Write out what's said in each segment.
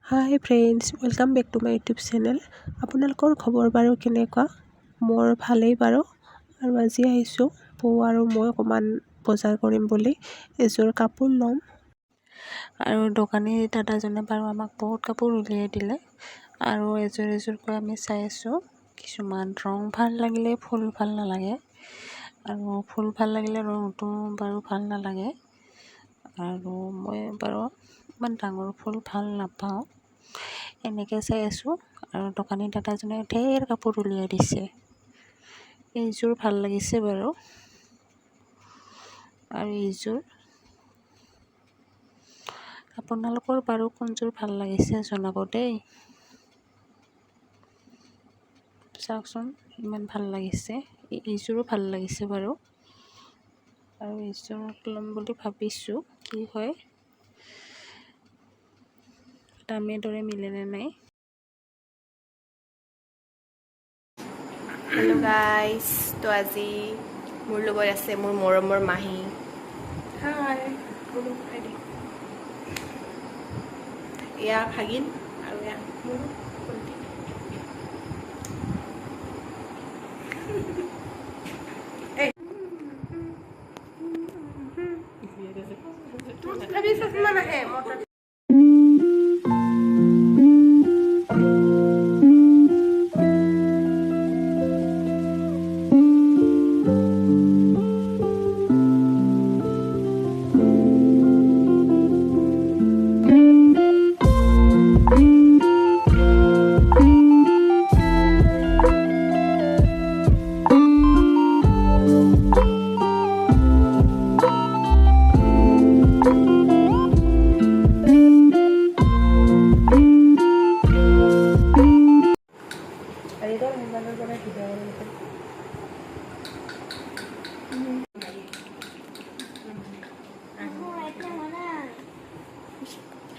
High friends, welcome back to my YouTube channel. আপোনালোকৰ খবৰ বাৰু কেনেকুৱা? মোৰ ভালেই বাৰু। আৰু আজি আহিছোঁ বৌ আৰু মই অকণমান বজাৰ কৰিম বুলি। এযোৰ কাপোৰ ল'ম। আৰু দোকানী দাদাজনে বাৰু আমাক বহুত কাপোৰ উলিয়াই দিলে। আৰু এযোৰকৈ আমি চাই আছোঁ। কিছুমান ৰং ভাল লাগিলে ফুল ভাল নালাগে, আৰু ফুল ভাল লাগিলে ৰংটো বাৰু ভাল নালাগে। আৰু মই বাৰু ইমান ডাঙৰ ফুল ভাল নাপাওঁ। এনেকৈ চাই আছোঁ, আৰু দোকানী দাদাজনে ঢেৰ কাপোৰ উলিয়াই দিছে। এইযোৰ ভাল লাগিছে বাৰু, আৰু এইযোৰ। আপোনালোকৰ বাৰু কোনযোৰ ভাল লাগিছে জনাব দেই। চাওকচোন, ইমান ভাল লাগিছে। এইযোৰো ভাল লাগিছে বাৰু। আৰু এইযোৰ ল'ম বুলি ভাবিছোঁ, কি হয় দামে দৰে মিলেনে নাই। হেল্ল' গাইজ, তো আজি মোৰ লগত আছে মোৰ মৰমৰ মাহী। হাই, এয়া ভাগিন আৰু এয়া মোৰ ভণ্টি।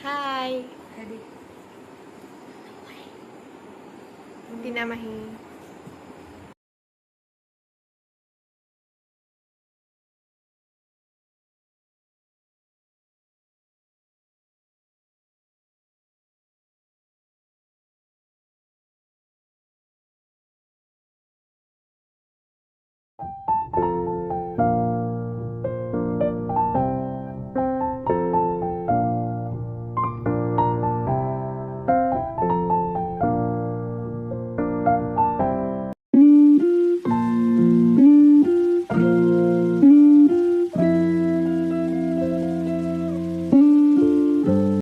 হাই টিনা মাহী।